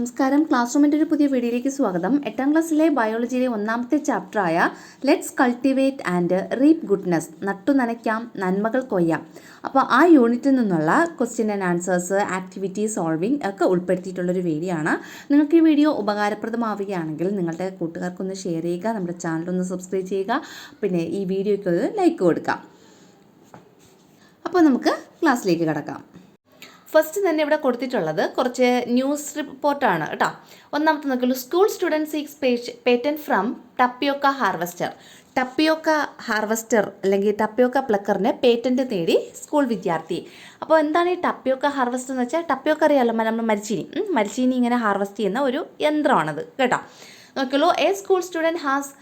നമസ്കാരം. ക്ലാസ് റൂമിൻ്റെ ഒരു പുതിയ വീഡിയോയിലേക്ക് സ്വാഗതം. 8ാം ക്ലാസ്സിലെ ബയോളജിയിലെ ഒന്നാമത്തെ ചാപ്റ്ററായ ലെറ്റ്സ് കൾട്ടിവേറ്റ് ആൻഡ് റീപ്പ് ഗുഡ്നെസ്, നട്ടു നനയ്ക്കാം നന്മകൾ കൊയ്യാം. അപ്പോൾ ആ യൂണിറ്റിൽ നിന്നുള്ള question and answers, activity solving ഒക്കെ ഉൾപ്പെടുത്തിയിട്ടുള്ളൊരു വീഡിയോ ആണ്. നിങ്ങൾക്ക് ഈ വീഡിയോ ഉപകാരപ്രദമാവുകയാണെങ്കിൽ നിങ്ങളുടെ കൂട്ടുകാർക്കൊന്ന് ഷെയർ ചെയ്യുക, നമ്മുടെ ചാനലൊന്ന് സബ്സ്ക്രൈബ് ചെയ്യുക, പിന്നെ ഈ വീഡിയോയ്ക്ക് ഒരു ലൈക്ക് കൊടുക്കാം. അപ്പോൾ നമുക്ക് ക്ലാസ്സിലേക്ക് കടക്കാം. ഫസ്റ്റ് തന്നെ ഇവിടെ കൊടുത്തിട്ടുള്ളത് കുറച്ച് ന്യൂസ് റിപ്പോർട്ടാണ് കേട്ടോ. ഒന്നാമത്തെ നോക്കുള്ളൂ, school student seeks patent from tapioca harvester. Tapioca harvester അല്ലെങ്കിൽ ടപ്പിയോക്ക പ്ലക്കറിന് പേറ്റന്റ് നേടി സ്കൂൾ വിദ്യാർത്ഥി. അപ്പോൾ എന്താണ് ഈ ടപ്പിയോക്ക ഹാർവെസ്റ്റർ എന്ന് വെച്ചാൽ, ടപ്പിയോക്ക അറിയാമല്ലോ, നമ്മൾ മരിച്ചീനി ഇങ്ങനെ ഹാർവെസ്റ്റ് ചെയ്യുന്ന ഒരു യന്ത്രമാണത് കേട്ടോ. നോക്കുള്ളൂ, a school student has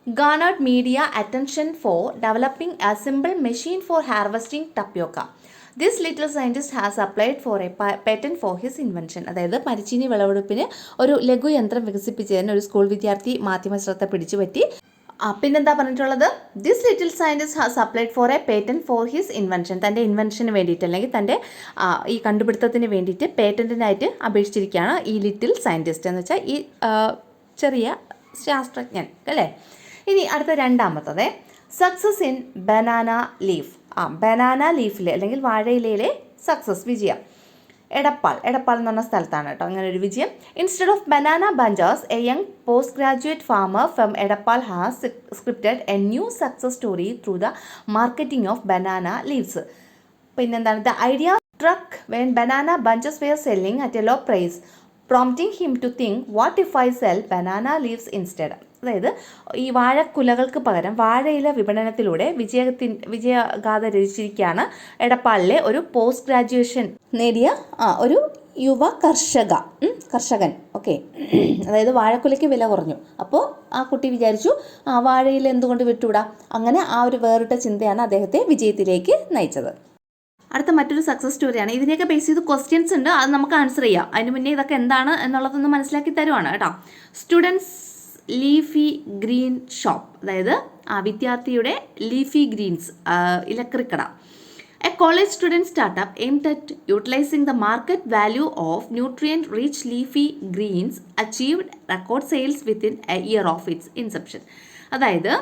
garnered media attention for developing a simple machine for harvesting tapioca. This little scientist has applied for a patent for his invention. അതായത് മരിച്ചീനി വിളവെടുപ്പിന് ഒരു ലഘുയന്ത്രം വികസിപ്പിച്ചതിന് ഒരു സ്കൂൾ വിദ്യാർത്ഥി മാധ്യമശ്രദ്ധ പിടിച്ചുപറ്റി. പിന്നെന്താ പറഞ്ഞിട്ടുള്ളത്, this little scientist has applied for A patent for his invention. തൻ്റെ ഇൻവെൻഷന് വേണ്ടിയിട്ട് അല്ലെങ്കിൽ തൻ്റെ ഈ കണ്ടുപിടുത്തത്തിന് വേണ്ടിയിട്ട് പേറ്റൻറ്റിനായിട്ട് അപേക്ഷിച്ചിരിക്കുകയാണ് ഈ ലിറ്റിൽ സയൻറ്റിസ്റ്റ് എന്ന് വെച്ചാൽ ഈ ചെറിയ ശാസ്ത്രജ്ഞൻ അല്ലേ. ഇനി അടുത്ത രണ്ടാമത്തത്, success in banana leaf. Banana ലീഫിലെ അല്ലെങ്കിൽ വാഴയിലയിലെ സക്സസ്, വിജയം. എടപ്പാൾ എന്ന് പറഞ്ഞ സ്ഥലത്താണ് കേട്ടോ അങ്ങനെ ഒരു വിജയം. Instead of banana bunches, a young post graduate farmer from Edappal has scripted a new success story through the marketing of banana leaves. പിന്നെന്താണ്, the idea struck when banana bunches were selling at a low price, prompting him to think, what if I sell banana leaves instead. അതായത് ഈ വാഴക്കുലകൾക്ക് പകരം വാഴയില വിപണനത്തിലൂടെ വിജയഗാഥ രചിച്ചിരിക്കുകയാണ് എടപ്പാളിലെ ഒരു post graduation നേടിയ ഒരു യുവ കർഷകൻ. ഓക്കെ, അതായത് വാഴക്കുലയ്ക്ക് വില കുറഞ്ഞു. അപ്പോൾ ആ കുട്ടി വിചാരിച്ചു വാഴയില എന്തുകൊണ്ട് വിട്ടുകൂടാ. അങ്ങനെ ആ ഒരു വേറിട്ട ചിന്തയാണ് അദ്ദേഹത്തെ വിജയത്തിലേക്ക് നയിച്ചത്. അടുത്ത മറ്റൊരു സക്സസ് സ്റ്റോറിയാണ്. ഇതിനെയൊക്കെ ബേസ് ചെയ്ത് ക്വസ്റ്റ്യൻസ് ഉണ്ട്, അത് നമുക്ക് ആൻസർ ചെയ്യാം. അതിന് മുന്നേ ഇതൊക്കെ എന്താണ് എന്നുള്ളതൊന്ന് മനസ്സിലാക്കി തരുവാണ് കേട്ടോ. സ്റ്റുഡൻസ് ലീഫി ഗ്രീൻ ഷോപ്പ്, അതായത് വിദ്യാർത്ഥിയുടെ ലീഫി ഗ്രീൻസ് ഇലക്കറിക്കട. A college student startup aimed at utilising the market value of nutrient rich leafy greens achieved record sales within a year of its inception. അതായത്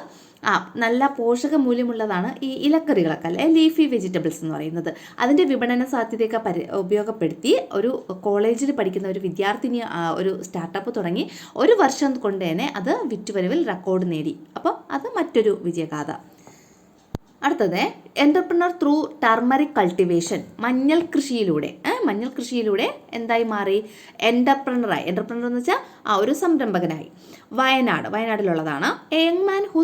നല്ല പോഷക മൂല്യമുള്ളതാണ് ഈ ഇലക്കറികളൊക്കെ അല്ലെ, ലീഫി വെജിറ്റബിൾസ് എന്ന് പറയുന്നത്. അതിൻ്റെ വിപണന സാധ്യതയൊക്കെ ഉപയോഗപ്പെടുത്തി ഒരു കോളേജിൽ പഠിക്കുന്ന ഒരു വിദ്യാർത്ഥിനി ഒരു സ്റ്റാർട്ടപ്പ് തുടങ്ങി. ഒരു വർഷം കൊണ്ട് തന്നെ അത് വിറ്റുവരവിൽ റെക്കോർഡ് നേടി. അപ്പോൾ അത് മറ്റൊരു വിജയഗാഥ. അടുത്തത്, എൻ്റർപ്രണർ ത്രൂ ടർമറിക് കൾട്ടിവേഷൻ. മഞ്ഞൾ കൃഷിയിലൂടെ എന്തായി മാറി, എൻ്റർപ്രണർ എന്ന് വെച്ചാൽ ഒരു സംരംഭകനായി. വയനാടിലുള്ളതാണ്. A young man who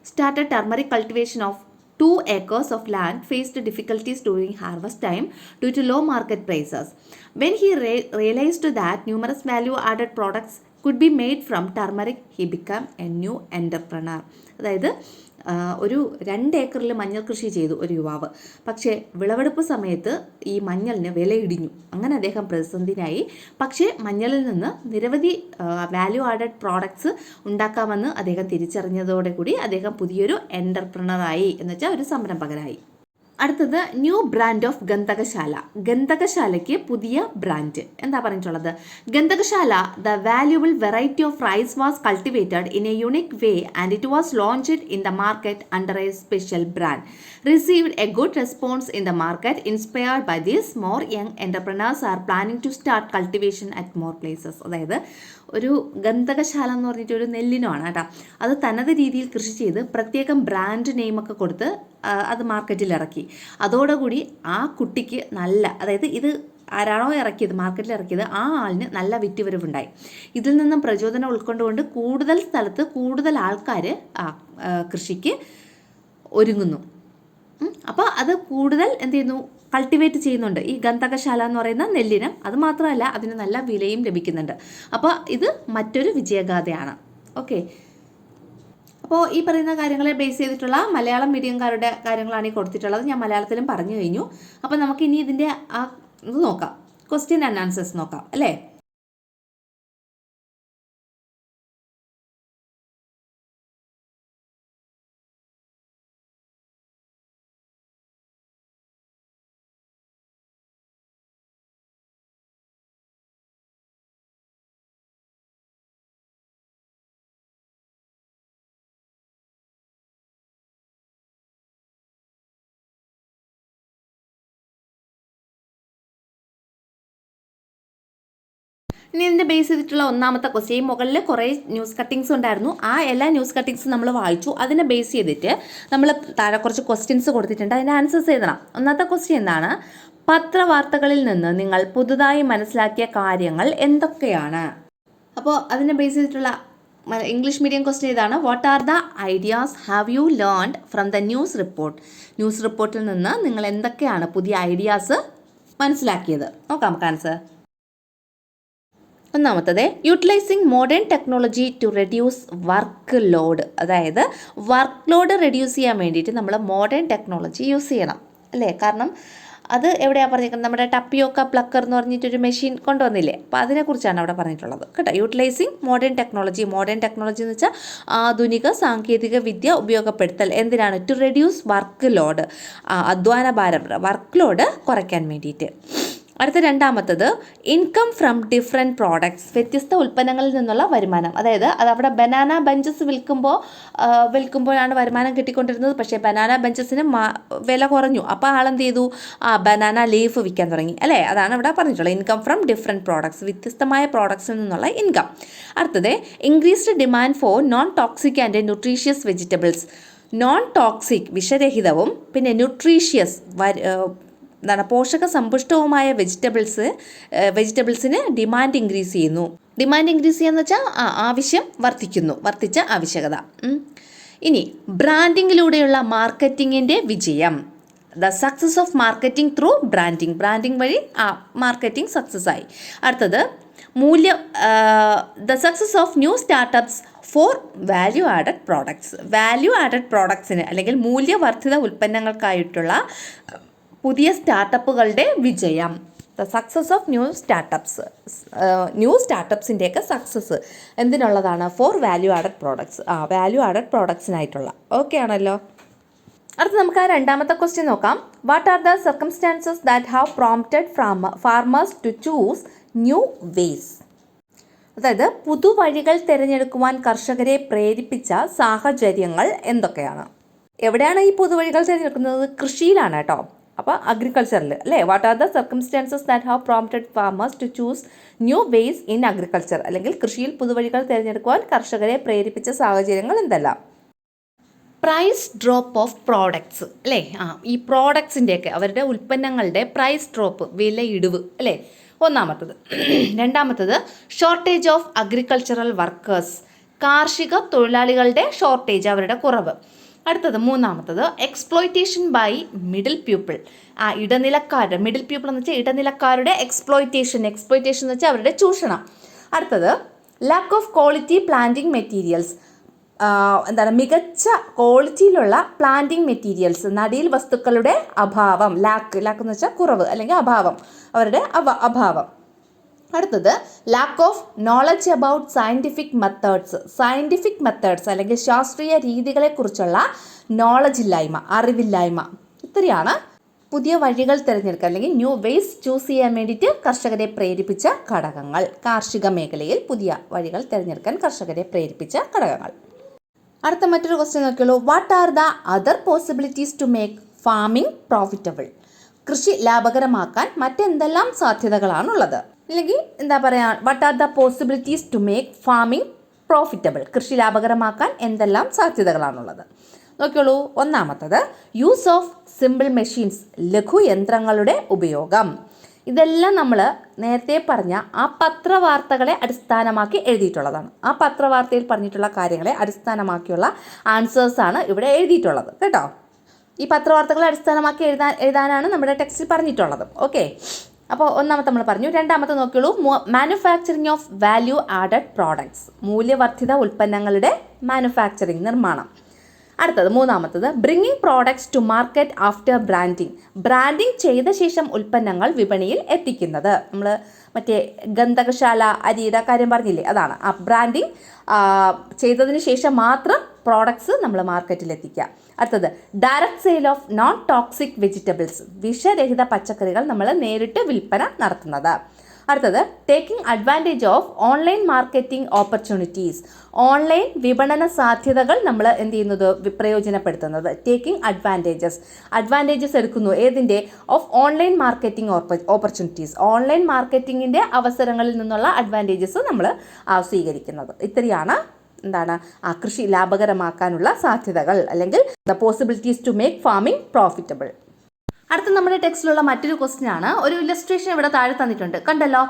started turmeric cultivation of 2 acres of land faced difficulties during harvest time due to low market prices. When he realized that numerous value-added products could be made from turmeric, he became a new entrepreneur. അതായത് ഒരു 2 ഏക്കറിൽ മഞ്ഞൾ കൃഷി ചെയ്തു ഒരു യുവാവ്. പക്ഷേ വിളവെടുപ്പ് സമയത്ത് ഈ മഞ്ഞളിന് വില ഇടിഞ്ഞു. അങ്ങനെ അദ്ദേഹം പ്രതിസന്ധിനായി. പക്ഷേ മഞ്ഞളിൽ നിന്ന് നിരവധി വാല്യൂ ആഡഡ് പ്രോഡക്ട്സ് ഉണ്ടാക്കാമെന്ന് അദ്ദേഹം തിരിച്ചറിഞ്ഞതോടെ കൂടി അദ്ദേഹം പുതിയൊരു എൻ്റർപ്രണറായി, എന്ന് വെച്ചാൽ ഒരു സംരംഭകനായി. അടുത്തത്, ന്യൂ ബ്രാൻഡ് ഓഫ് ഗന്ധകശാലയ്ക്ക് പുതിയ ബ്രാൻഡ്. എന്താ പറഞ്ഞിട്ടുള്ളത്, Gandhakasala the valuable variety of rice was cultivated in a unique way and it was launched in the market under a special brand. Received a good response in the market. Inspired by this, more young entrepreneurs are planning to start cultivation at more places. അതായത് ഒരു ഗന്ധകശാല എന്ന് പറഞ്ഞിട്ട് ഒരു നെല്ലിനമാണ് കേട്ടോ. അത് തനത് രീതിയിൽ കൃഷി ചെയ്ത് പ്രത്യേകം ബ്രാൻഡ് നെയിമൊക്കെ കൊടുത്ത് അത് മാർക്കറ്റിൽ ഇറക്കി. അതോടുകൂടി ആ കുട്ടിക്ക് അതായത് ഇത് ആരാണോ മാർക്കറ്റിൽ ഇറക്കിയത് ആ ആളിന് നല്ല വിറ്റുവരവുണ്ടായി. ഇതിൽ നിന്നും പ്രചോദനം ഉൾക്കൊണ്ടുകൊണ്ട് കൂടുതൽ സ്ഥലത്ത് കൂടുതൽ ആൾക്കാർ കൃഷിക്ക് ഒരുങ്ങുന്നു. അപ്പോൾ അത് കൂടുതൽ എന്ത് ചെയ്യുന്നു, കൾട്ടിവേറ്റ് ചെയ്യുന്നുണ്ട് ഈ ഗന്ധകശാല എന്ന് പറയുന്ന നെല്ലിനം. അത് മാത്രമല്ല അതിന് നല്ല വിലയും ലഭിക്കുന്നുണ്ട്. അപ്പോൾ ഇത് മറ്റൊരു വിജയഗാഥയാണ്. ഓക്കെ, അപ്പോൾ ഈ പറയുന്ന കാര്യങ്ങളെ ബേസ് ചെയ്തിട്ടുള്ള മലയാളം മീഡിയംകാരുടെ കാര്യങ്ങളാണ് ഈ കൊടുത്തിട്ടുള്ളത്. ഞാൻ മലയാളത്തിലും പറഞ്ഞു കഴിഞ്ഞു. അപ്പോൾ നമുക്ക് ഇനി ഇതിൻ്റെ ഇത് നോക്കാം, ക്വസ്റ്റ്യൻ ആൻഡ് ആൻസേഴ്സ് നോക്കാം അല്ലേ. ഇനി ഇതിൻ്റെ ബേസ് ചെയ്തിട്ടുള്ള ഒന്നാമത്തെ ക്വസ്റ്റ്യൻ, മുകളിൽ കുറേ ന്യൂസ് കട്ടിങ്സ് ഉണ്ടായിരുന്നു. ആ എല്ലാ ന്യൂസ് കട്ടിങ്സും നമ്മൾ വായിച്ചു. അതിനെ ബേസ് ചെയ്തിട്ട് നമ്മൾ താഴെ കുറച്ച് ക്വസ്റ്റ്യൻസ് കൊടുത്തിട്ടുണ്ട്, അതിൻ്റെ ആൻസേഴ്സ് എഴുതണം. ഒന്നാമത്തെ ക്വസ്റ്റ്യൻ എന്താണ്? പത്രവാർത്തകളിൽ നിന്ന് നിങ്ങൾ പുതുതായി മനസ്സിലാക്കിയ കാര്യങ്ങൾ എന്തൊക്കെയാണ്? അപ്പോൾ അതിനെ ബേസ് ചെയ്തിട്ടുള്ള ഇംഗ്ലീഷ് മീഡിയം ക്വസ്റ്റ്യൻ ഇതാണ്. What are the ideas have you learned from the news report? News റിപ്പോർട്ടിൽ നിന്ന് നിങ്ങൾ എന്തൊക്കെയാണ് പുതിയ ഐഡിയാസ് മനസ്സിലാക്കിയത്? നോക്കാം നമുക്ക് ആൻസർ. ഒന്നാമത്തത്, utilising modern technology to reduce work load. അതായത് വർക്ക് ലോഡ് റെഡ്യൂസ് ചെയ്യാൻ വേണ്ടിയിട്ട് നമ്മൾ മോഡേൺ ടെക്നോളജി യൂസ് ചെയ്യണം അല്ലേ? കാരണം അത് എവിടെയാണ് പറഞ്ഞിരിക്കുന്നത്? നമ്മുടെ ടപ്പിയോക്ക പ്ലക്കർ എന്ന് പറഞ്ഞിട്ടൊരു മെഷീൻ കൊണ്ടുവന്നില്ലേ, അപ്പോൾ അതിനെക്കുറിച്ചാണ് അവിടെ പറഞ്ഞിട്ടുള്ളത് കേട്ടോ. യൂട്ടിലൈസിങ് മോഡേൺ ടെക്നോളജി എന്ന് വെച്ചാൽ ആധുനിക സാങ്കേതിക വിദ്യ ഉപയോഗപ്പെടുത്തൽ. എന്തിനാണ്? ടു റെഡ്യൂസ് വർക്ക് ലോഡ്, അധ്വാന ഭാരം, വർക്ക് ലോഡ് കുറയ്ക്കാൻ വേണ്ടിയിട്ട്. അടുത്ത രണ്ടാമത്തത്, ഇൻകം ഫ്രം ഡിഫറെൻറ്റ് പ്രോഡക്ട്സ്. വ്യത്യസ്ത ഉൽപ്പന്നങ്ങളിൽ നിന്നുള്ള വരുമാനം. അതായത് അത് അവിടെ ബനാന ബഞ്ചസ് വിൽക്കുമ്പോഴാണ് വരുമാനം കിട്ടിക്കൊണ്ടിരുന്നത്. പക്ഷേ ബനാന ബഞ്ചസിന് വില കുറഞ്ഞു. അപ്പോൾ ആളെന്ത് ചെയ്തു? ബനാന ലീഫ് വിൽക്കാൻ തുടങ്ങി അല്ലേ? അതാണ് ഇവിടെ പറഞ്ഞിട്ടുള്ളത്. ഇൻകം ഫ്രം ഡിഫറെൻറ്റ് പ്രോഡക്ട്സ്, വ്യത്യസ്തമായ പ്രോഡക്ട്സിൽ നിന്നുള്ള ഇൻകം. അടുത്തത്, increased demand for non toxic and nutritious vegetables. Non toxic വിഷരഹിതവും പിന്നെ ന്യൂട്രീഷ്യസ് എന്താണ് പോഷക സമ്പുഷ്ടവുമായ വെജിറ്റബിൾസിന് ഡിമാൻഡ് ഇൻക്രീസ് ചെയ്യുന്നു. ഡിമാൻഡ് ഇൻക്രീസ് ചെയ്യാന്ന് വെച്ചാൽ ആവശ്യം വർദ്ധിച്ച ആവശ്യകത. ഇനി ബ്രാൻഡിങ്ങിലൂടെയുള്ള മാർക്കറ്റിങ്ങിൻ്റെ വിജയം. The success of marketing through branding വഴി മാർക്കറ്റിംഗ് സക്സസ് ആയി. അടുത്തത് the success of new startups for value added പ്രോഡക്ട്സിന് അല്ലെങ്കിൽ മൂല്യവർദ്ധിത ഉൽപ്പന്നങ്ങൾക്കായിട്ടുള്ള പുതിയ സ്റ്റാർട്ടപ്പുകളുടെ വിജയം. ദ സക്സസ് ഓഫ് ന്യൂ സ്റ്റാർട്ടപ്സിൻ്റെയൊക്കെ സക്സസ് എന്തിനുള്ളതാണ്? ഫോർ വാല്യൂ ആഡഡ് പ്രോഡക്ട്സിനായിട്ടുള്ള. ഓക്കെ ആണല്ലോ. അടുത്ത് നമുക്ക് ആ രണ്ടാമത്തെ ക്വസ്റ്റ്യൻ നോക്കാം. What are the circumstances that have prompted farmers to choose new ways? അതായത് പുതുവഴികൾ തിരഞ്ഞെടുക്കുവാൻ കർഷകരെ പ്രേരിപ്പിച്ച സാഹചര്യങ്ങൾ എന്തൊക്കെയാണ്? എവിടെയാണ് ഈ പുതുവഴികൾ തിരഞ്ഞെടുക്കുന്നത്? കൃഷിയിലാണ് കേട്ടോ. അപ്പോൾ അഗ്രികൾച്ചറിൽ അല്ലേ? What are the circumstances that have prompted farmers to choose new ways in agriculture? അല്ലെങ്കിൽ കൃഷിയിൽ പുതുവഴികൾ തിരഞ്ഞെടുക്കുവാൻ കർഷകരെ പ്രേരിപ്പിച്ച സാഹചര്യങ്ങൾ എന്തെല്ലാം? പ്രൈസ് ഡ്രോപ്പ് ഓഫ് പ്രോഡക്ട്സ് അല്ലേ? ഈ പ്രോഡക്ട്സിൻ്റെയൊക്കെ അവരുടെ ഉൽപ്പന്നങ്ങളുടെ പ്രൈസ് ഡ്രോപ്പ്, വിലയിടിവ് അല്ലേ? ഒന്നാമത്തത്. രണ്ടാമത്തത്, ഷോർട്ടേജ് ഓഫ് അഗ്രികൾച്ചറൽ വർക്കേഴ്സ്. കാർഷിക തൊഴിലാളികളുടെ ഷോർട്ടേജ്, അവരുടെ കുറവ്. അടുത്തത് മൂന്നാമത്തത്, എക്സ്പ്ലോയിറ്റേഷൻ ബൈ മിഡിൽ പീപ്പിൾ. ഇടനിലക്കാരുടെ, മിഡിൽ പീപ്പിൾ എന്ന് വെച്ചാൽ ഇടനിലക്കാരുടെ എക്സ്പ്ലോയിറ്റേഷൻ എന്ന് വെച്ചാൽ അവരുടെ ചൂഷണം. അടുത്തത്, lack of quality planting materials. മികച്ച ക്വാളിറ്റിയിലുള്ള പ്ലാന്റിംഗ് മെറ്റീരിയൽസ്, നടീൽ വസ്തുക്കളുടെ അഭാവം. ലാക്ക് എന്ന് വെച്ചാൽ കുറവ് അല്ലെങ്കിൽ അഭാവം, അവരുടെ അഭാവം. അടുത്തത്, lack of knowledge about scientific methods അല്ലെങ്കിൽ ശാസ്ത്രീയ രീതികളെക്കുറിച്ചുള്ള നോളജ് ഇല്ലായ്മ, അറിവില്ലായ്മ. ഇത്രയാണ് പുതിയ വഴികൾ തിരഞ്ഞെടുക്കാൻ അല്ലെങ്കിൽ ന്യൂ വേസ് ചൂസ് ചെയ്യാൻ വേണ്ടിയിട്ട് കർഷകരെ പ്രേരിപ്പിച്ച ഘടകങ്ങൾ. കാർഷിക മേഖലയിൽ പുതിയ വഴികൾ തിരഞ്ഞെടുക്കാൻ കർഷകരെ പ്രേരിപ്പിച്ച ഘടകങ്ങൾ. അടുത്ത മറ്റൊരു ക്വസ്റ്റ്യൻ നോക്കിയുള്ളൂ. What are the other possibilities to make farming profitable? കൃഷി ലാഭകരമാക്കാൻ മറ്റെന്തെല്ലാം സാധ്യതകളാണുള്ളത്? അല്ലെങ്കിൽ എന്താ പറയുക, what are the possibilities to make farming profitable? കൃഷി ലാഭകരമാക്കാൻ എന്തെല്ലാം സാധ്യതകളാണുള്ളത്? നോക്കിയോളൂ. ഒന്നാമത്തത്, യൂസ് ഓഫ് സിമ്പിൾ മെഷീൻസ്, ലഘുയന്ത്രങ്ങളുടെ ഉപയോഗം. ഇതെല്ലാം നമ്മൾ നേരത്തെ പറഞ്ഞ ആ പത്രവാർത്തകളെ അടിസ്ഥാനമാക്കി എഴുതിയിട്ടുള്ളതാണ്. ആ പത്രവാർത്തയിൽ പറഞ്ഞിട്ടുള്ള കാര്യങ്ങളെ അടിസ്ഥാനമാക്കിയുള്ള ആൻസേഴ്സാണ് ഇവിടെ എഴുതിയിട്ടുള്ളത് കേട്ടോ. ഈ പത്രവാർത്തകളെ അടിസ്ഥാനമാക്കി എഴുതാനാണ് നമ്മുടെ ടെക്സ്റ്റിൽ പറഞ്ഞിട്ടുള്ളത്. ഓക്കെ, അപ്പോൾ ഒന്നാമത്തെ നമ്മൾ പറഞ്ഞു. രണ്ടാമത്തെ നോക്കിയുള്ളൂ. Manufacturing of value added products, മൂല്യവർദ്ധിത ഉൽപ്പന്നങ്ങളുടെ മാനുഫാക്ചറിങ്, നിർമ്മാണം. അടുത്തത് മൂന്നാമത്തത്, bringing products to market after branding ചെയ്ത ശേഷം ഉൽപ്പന്നങ്ങൾ വിപണിയിൽ എത്തിക്കുന്നത്. നമ്മൾ മറ്റേ ഗന്ധകശാല അരിയുടെ കാര്യം പറഞ്ഞില്ലേ, അതാണ്. ആ ബ്രാൻഡിങ് ചെയ്തതിന് ശേഷം മാത്രം പ്രോഡക്ട്സ് നമ്മൾ മാർക്കറ്റിൽ എത്തിക്കുക. അടുത്തത്, direct sale of non toxic vegetables, വിഷരഹിത പച്ചക്കറികൾ നമ്മൾ നേരിട്ട് വിൽപ്പന നടത്തുന്നത്. അടുത്തത് taking advantage of online marketing opportunities. Online വിപണന സാധ്യതകൾ നമ്മൾ എന്ത് ചെയ്യുന്നത്, പ്രയോജനപ്പെടുത്തുന്നത്. ടേക്കിംഗ് അഡ്വാൻറ്റേജസ് എടുക്കുന്നു ഏതിൻ്റെ, of online marketing opportunities. Online മാർക്കറ്റിങ്ങിൻ്റെ അവസരങ്ങളിൽ നിന്നുള്ള അഡ്വാൻറ്റേജസ് നമ്മൾ സ്വീകരിക്കുന്നത്. ഇത്രയാണ് എന്താണ് കൃഷി ലാഭകരമാക്കാനുള്ള സാധ്യതകൾ, അല്ലെങ്കിൽ the possibilities to make farming profitable. അടുത്ത നമ്മുടെ ടെക്സ്റ്റിലുള്ള മറ്റൊരു ക്വസ്റ്റ്യൻ ആണ്. ഒരു ഇല്ലസ്ട്രേഷൻ ഇവിടെ താഴെ തന്നിട്ടുണ്ട്, കണ്ടല്ലോ,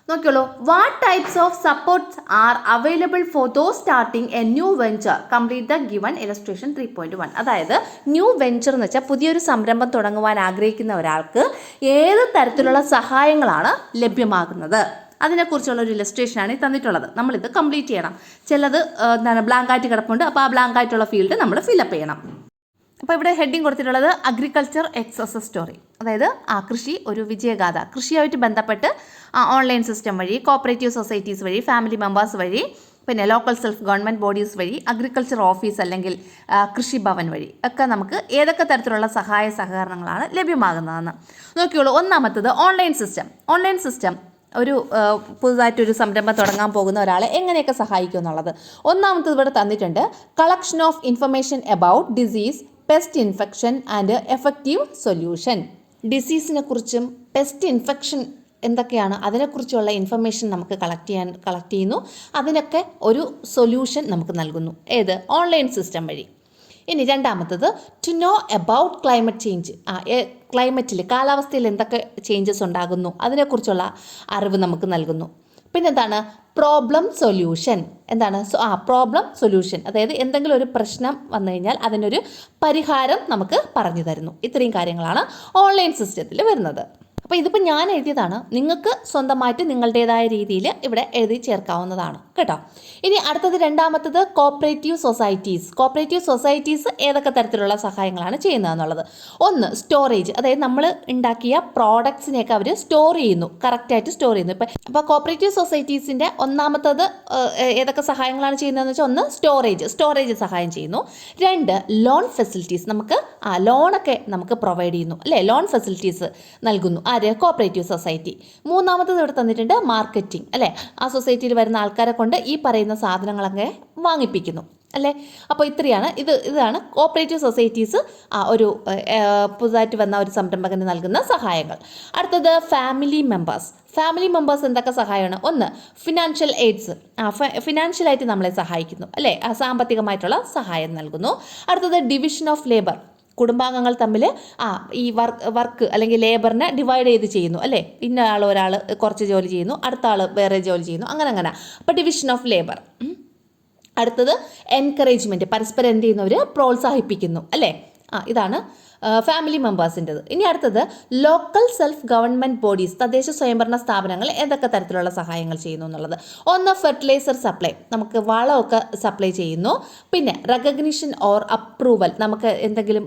നോക്കിയോളൂ. What types of supports are available for those starting a new venture, complete the given illustration 3.1. അതായത് ന്യൂ വെഞ്ചർ എന്ന് വെച്ചാൽ പുതിയൊരു സംരംഭം തുടങ്ങുവാൻ ആഗ്രഹിക്കുന്ന ഒരാൾക്ക് ഏത് തരത്തിലുള്ള സഹായങ്ങളാണ് ലഭ്യമാകുന്നത്, അതിനെക്കുറിച്ചുള്ള ഒരു ഇല്ലസ്ട്രേഷനാണ് ഈ തന്നിട്ടുള്ളത്. നമ്മളിത് കംപ്ലീറ്റ് ചെയ്യണം. ചിലത് എന്താണ് ബ്ലാങ്കായിട്ട് കിടപ്പുണ്ട്, അപ്പോൾ ആ ബ്ലാങ്കായിട്ടുള്ള ഫീൽഡ് നമ്മൾ ഫില്ലപ്പ് ചെയ്യണം. അപ്പോൾ ഇവിടെ ഹെഡിങ് കൊടുത്തിട്ടുള്ളത് അഗ്രികൾച്ചർ സക്സസ് സ്റ്റോറി, അതായത് കൃഷി ഒരു വിജയഗാഥ. കൃഷിയായിട്ട് ബന്ധപ്പെട്ട് ഓൺലൈൻ സിസ്റ്റം വഴി, കോപ്പറേറ്റീവ് സൊസൈറ്റീസ് വഴി, ഫാമിലി മെമ്പേഴ്സ് വഴി, പിന്നെ ലോക്കൽ സെൽഫ് ഗവൺമെൻറ് ബോഡീസ് വഴി, അഗ്രികൾച്ചർ ഓഫീസ് അല്ലെങ്കിൽ കൃഷിഭവൻ വഴി ഒക്കെ നമുക്ക് ഏതൊക്കെ തരത്തിലുള്ള സഹായ സഹകരണങ്ങളാണ് ലഭ്യമാകുന്നതെന്ന് നോക്കിയോളൂ. ഒന്നാമത്തത് ഓൺലൈൻ സിസ്റ്റം ഒരു പുതുതായിട്ടൊരു സംരംഭം തുടങ്ങാൻ പോകുന്ന ഒരാളെ എങ്ങനെയൊക്കെ സഹായിക്കും എന്നുള്ളത്. ഒന്നാമത്തത് ഇവിടെ തന്നിട്ടുണ്ട്, collection of information about disease, pest infection and effective solution. ഡിസീസിനെ കുറിച്ചും പെസ്റ്റ് ഇൻഫെക്ഷൻ എന്തൊക്കെയാണ് അതിനെക്കുറിച്ചുള്ള ഇൻഫർമേഷൻ നമുക്ക് കളക്ട് ചെയ്യുന്നു. അതിനൊക്കെ ഒരു സൊല്യൂഷൻ നമുക്ക് നൽകുന്നു. ഏത്? ഓൺലൈൻ സിസ്റ്റം വഴി. ഇനി രണ്ടാമത്തത് to know about climate change. ക്ലൈമറ്റിൽ, കാലാവസ്ഥയിൽ എന്തൊക്കെ ചേഞ്ചസ് ഉണ്ടാകുന്നു അതിനെക്കുറിച്ചുള്ള അറിവ് നമുക്ക് നൽകുന്നു. പിന്നെന്താണ്? Problem solution. എന്താണ്? പ്രോബ്ലം സൊല്യൂഷൻ, അതായത് എന്തെങ്കിലും ഒരു പ്രശ്നം വന്നു കഴിഞ്ഞാൽ അതിനൊരു പരിഹാരം നമുക്ക് പറഞ്ഞു തരുന്നു. ഇത്രയും കാര്യങ്ങളാണ് ഓൺലൈൻ സിസ്റ്റത്തിൽ വരുന്നത്. അപ്പോൾ ഇതിപ്പോൾ ഞാൻ എഴുതിയതാണ്, നിങ്ങൾക്ക് സ്വന്തമായിട്ട് നിങ്ങളുടേതായ രീതിയിൽ ഇവിടെ എഴുതി ചേർക്കാവുന്നതാണ് കേട്ടോ. ഇനി അടുത്തത് രണ്ടാമത്തത് കോപ്പറേറ്റീവ് സൊസൈറ്റീസ് ഏതൊക്കെ തരത്തിലുള്ള സഹായങ്ങളാണ് ചെയ്യുന്നതെന്നുള്ളത്. ഒന്ന് സ്റ്റോറേജ്, അതായത് നമ്മൾ ഉണ്ടാക്കിയ പ്രോഡക്ട്സിനെയൊക്കെ അവർ സ്റ്റോർ ചെയ്യുന്നു, കറക്റ്റായിട്ട് സ്റ്റോർ ചെയ്യുന്നു. ഇപ്പോൾ കോപ്പറേറ്റീവ് സൊസൈറ്റീസിൻ്റെ ഒന്നാമത്തത് ഏതൊക്കെ സഹായങ്ങളാണ് ചെയ്യുന്നതെന്ന് വെച്ചാൽ ഒന്ന് സ്റ്റോറേജ് സഹായം ചെയ്യുന്നു. രണ്ട് ലോൺ ഫെസിലിറ്റീസ്, നമുക്ക് ലോണൊക്കെ നമുക്ക് പ്രൊവൈഡ് ചെയ്യുന്നു അല്ലേ, ലോൺ ഫെസിലിറ്റീസ് നൽകുന്നു. Cooperative society. മൂന്നാമത്തത് ഇവിടെ തന്നിട്ടുണ്ട് മാർക്കറ്റിംഗ് അല്ലേ, ആ സൊസൈറ്റിയിൽ വരുന്ന ആൾക്കാരെ കൊണ്ട് ഈ പറയുന്ന സാധനങ്ങളൊക്കെ വാങ്ങിപ്പിക്കുന്നു അല്ലേ. അപ്പോൾ ഇതാണ് കോപ്പറേറ്റീവ് സൊസൈറ്റീസ് ഒരു പുതുതായിട്ട് വന്ന ഒരു സംരംഭകന് നൽകുന്ന സഹായങ്ങൾ. അടുത്തത് ഫാമിലി മെമ്പേഴ്സ് എന്തൊക്കെ സഹായമാണ്? ഒന്ന് ഫിനാൻഷ്യൽ എയ്ഡ്സ്, ഫിനാൻഷ്യലായിട്ട് നമ്മളെ സഹായിക്കുന്നു അല്ലേ, സാമ്പത്തികമായിട്ടുള്ള സഹായം നൽകുന്നു. അടുത്തത് ഡിവിഷൻ ഓഫ് ലേബർ, കുടുംബാംഗങ്ങൾ തമ്മിൽ ഈ വർക്ക് അല്ലെങ്കിൽ ലേബറിനെ ഡിവൈഡ് ചെയ്ത് ചെയ്യുന്നു അല്ലേ. ഇന്ന ഒരാൾ കുറച്ച് ജോലി ചെയ്യുന്നു, അടുത്ത ആൾ വേറെ ജോലി ചെയ്യുന്നു, അങ്ങനെ. അപ്പോൾ ഡിവിഷൻ ഓഫ് ലേബർ. അടുത്തത് എൻകറേജ്മെൻറ്റ്, പരസ്പരം എന്ത് ചെയ്യുന്നവർ പ്രോത്സാഹിപ്പിക്കുന്നു അല്ലേ. ഇതാണ് ഫാമിലി മെമ്പേഴ്സിൻ്റെത്. ഇനി അടുത്തത് ലോക്കൽ സെൽഫ് ഗവൺമെൻറ് ബോഡീസ്, തദ്ദേശ സ്വയംഭരണ സ്ഥാപനങ്ങൾ ഏതൊക്കെ തരത്തിലുള്ള സഹായങ്ങൾ ചെയ്യുന്നു എന്നുള്ളത്. ഒന്ന് ഫെർട്ടിലൈസർ സപ്ലൈ, നമുക്ക് വളമൊക്കെ സപ്ലൈ ചെയ്യുന്നു. പിന്നെ റെക്കഗ്നിഷൻ ഓർ അപ്രൂവൽ, നമുക്ക് എന്തെങ്കിലും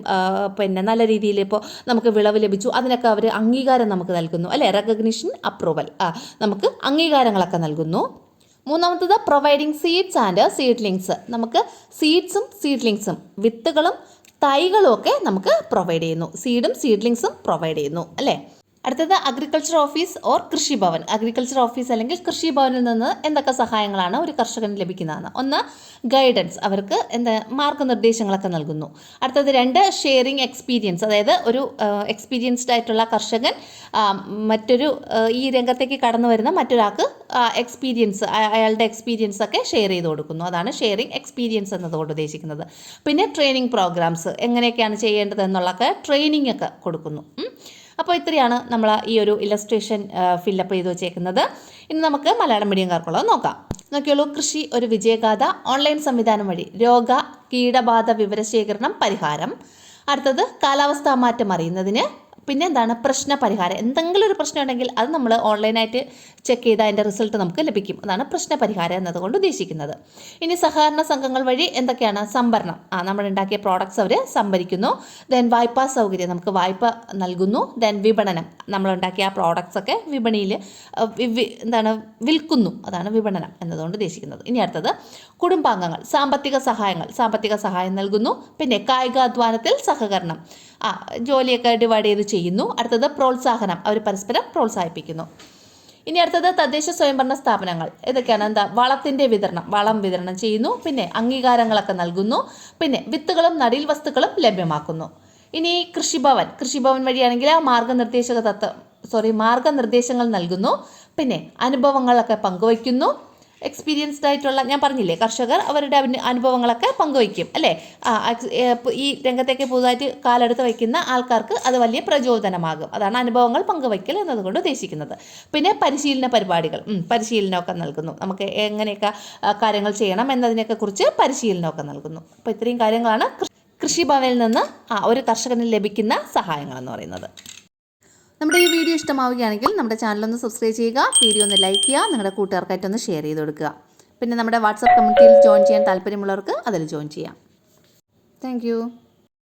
നല്ല രീതിയിൽ ഇപ്പോൾ നമുക്ക് വിളവ് ലഭിച്ചു, അതിനൊക്കെ അവർ അംഗീകാരം നമുക്ക് നൽകുന്നു അല്ലേ. റെക്കഗ്നിഷൻ, അപ്രൂവൽ, നമുക്ക് അംഗീകാരങ്ങളൊക്കെ നൽകുന്നു. മൂന്നാമത്തത് പ്രൊവൈഡിങ് സീഡ്സ് ആൻഡ് സീഡ്ലിങ്സ്, നമുക്ക് സീഡ്ലിങ്സും വിത്തുകളും തൈകളും ഒക്കെ നമുക്ക് പ്രൊവൈഡ് ചെയ്യുന്നു. സീഡും സീഡ്ലിങ്സും പ്രൊവൈഡ് ചെയ്യുന്നു അല്ലേ. അടുത്തത് agriculture office or Krishibhavan. Agriculture office അല്ലെങ്കിൽ കൃഷിഭവനിൽ നിന്ന് എന്തൊക്കെ സഹായങ്ങളാണ് ഒരു കർഷകന് ലഭിക്കുന്നതെന്ന്. ഒന്ന് ഗൈഡൻസ്, അവർക്ക് മാർഗ്ഗനിർദ്ദേശങ്ങളൊക്കെ നൽകുന്നു. അടുത്തത് രണ്ട് ഷെയറിങ് എക്സ്പീരിയൻസ്, അതായത് ഒരു എക്സ്പീരിയൻസ്ഡ് ആയിട്ടുള്ള കർഷകൻ മറ്റൊരു ഈ രംഗത്തേക്ക് കടന്നു വരുന്ന മറ്റൊരാൾക്ക് അയാളുടെ എക്സ്പീരിയൻസ് ഒക്കെ ഷെയർ ചെയ്ത് കൊടുക്കുന്നു. അതാണ് ഷെയറിങ് എക്സ്പീരിയൻസ് എന്നതുകൊണ്ട് ഉദ്ദേശിക്കുന്നത്. പിന്നെ ട്രെയിനിങ് പ്രോഗ്രാംസ്, എങ്ങനെയൊക്കെയാണ് ചെയ്യേണ്ടത് എന്നുള്ളതൊക്കെ ട്രെയിനിങ് ഒക്കെ കൊടുക്കുന്നു. അപ്പോൾ ഇത്രയാണ് നമ്മൾ ഈ ഒരു ഇല്ലസ്ട്രേഷൻ ഫില്ലപ്പ് ചെയ്ത് വെച്ചേക്കുന്നത്. ഇനി നമുക്ക് മലയാളം മീഡിയംകാർക്കുള്ളത് നോക്കാം. നോക്കിയോളൂ. കൃഷി ഒരു വിജയഗാഥ, ഓൺലൈൻ സംവിധാനം വഴി രോഗ കീടബാധ വിവരശേഖരണം, പരിഹാരം. അടുത്തത് കാലാവസ്ഥാ മാറ്റം അറിയുന്നതിന്. പിന്നെ എന്താണ്? പ്രശ്ന പരിഹാരം. എന്തെങ്കിലും ഒരു പ്രശ്നം ഉണ്ടെങ്കിൽ അത് നമ്മൾ ഓൺലൈനായിട്ട് ചെക്ക് ചെയ്താൽ അതിൻ്റെ റിസൾട്ട് നമുക്ക് ലഭിക്കും. അതാണ് പ്രശ്ന പരിഹാരം എന്നതുകൊണ്ട് ഉദ്ദേശിക്കുന്നത്. ഇനി സഹകരണ സംഘങ്ങൾ വഴി എന്തൊക്കെയാണ്? സംഭരണം, നമ്മൾ ഉണ്ടാക്കിയ പ്രോഡക്ട്സ് അവർ സംഭരിക്കുന്നു. ദെൻ വായ്പാ സൗകര്യം, നമുക്ക് വായ്പ നൽകുന്നു. ദെൻ വിപണനം, നമ്മളുണ്ടാക്കിയ ആ പ്രോഡക്ട്സ് ഒക്കെ വിപണിയിൽ വിൽക്കുന്നു. അതാണ് വിപണനം എന്നതുകൊണ്ട് ഉദ്ദേശിക്കുന്നത്. ഇനി അടുത്തത് കുടുംബാംഗങ്ങൾ, സാമ്പത്തിക സഹായം നൽകുന്നു. പിന്നെ കായികാധ്വാനത്തിൽ സഹകരണം, ജോലിയൊക്കെ ഡിവൈഡ് ചെയ്ത് ചെയ്യുന്നു. അടുത്തത് പ്രോത്സാഹനം, അവർ പരസ്പരം പ്രോത്സാഹിപ്പിക്കുന്നു. ഇനി അടുത്തത് തദ്ദേശ സ്വയംഭരണ സ്ഥാപനങ്ങൾ. ഇതൊക്കെയാണ് വളത്തിൻ്റെ വളം വിതരണം ചെയ്യുന്നു, പിന്നെ അംഗീകാരങ്ങളൊക്കെ നൽകുന്നു, പിന്നെ വിത്തുകളും നടീൽ വസ്തുക്കളും ലഭ്യമാക്കുന്നു. ഇനി കൃഷിഭവൻ വഴിയാണെങ്കിൽ മാർഗനിർദ്ദേശങ്ങൾ നൽകുന്നു, പിന്നെ അനുഭവങ്ങളൊക്കെ പങ്കുവയ്ക്കുന്നു. എക്സ്പീരിയൻസ്ഡ് ആയിട്ടുള്ള, ഞാൻ പറഞ്ഞില്ലേ, കർഷകർ അവരുടെ അനുഭവങ്ങളൊക്കെ പങ്കുവയ്ക്കും അല്ലേ. ഈ രംഗത്തേക്ക് പുതുതായിട്ട് കാലെടുത്ത് വയ്ക്കുന്ന ആൾക്കാർക്ക് അത് വലിയ പ്രചോദനമാകും. അതാണ് അനുഭവങ്ങൾ പങ്കുവയ്ക്കൽ എന്നതുകൊണ്ട് ഉദ്ദേശിക്കുന്നത്. പിന്നെ പരിശീലന പരിപാടികൾ, പരിശീലനമൊക്കെ നൽകുന്നു. നമുക്ക് എങ്ങനെയൊക്കെ കാര്യങ്ങൾ ചെയ്യണം എന്നതിനെയൊക്കെ കുറിച്ച് പരിശീലനമൊക്കെ നൽകുന്നു. അപ്പോൾ ഇത്രയും കാര്യങ്ങളാണ് കൃഷിഭവനിൽ നിന്ന് ഒരു കർഷകന് ലഭിക്കുന്ന സഹായങ്ങൾ എന്ന് പറയുന്നത്. നമ്മുടെ ഈ വീഡിയോ ഇഷ്ടമാവുകയാണെങ്കിൽ നമ്മുടെ ചാനലൊന്ന് സബ്സ്ക്രൈബ് ചെയ്യുക, വീഡിയോ ഒന്ന് ലൈക്ക് ചെയ്യുക, നിങ്ങളുടെ കൂട്ടുകാർക്കായിട്ടൊന്ന് ഷെയർ ചെയ്ത് കൊടുക്കുക. പിന്നെ നമ്മുടെ വാട്സാപ്പ് കമ്മ്യൂണിറ്റിയിൽ ജോയിൻ ചെയ്യാൻ താല്പര്യമുള്ളവർക്ക് അതിൽ ജോയിൻ ചെയ്യാം. താങ്ക്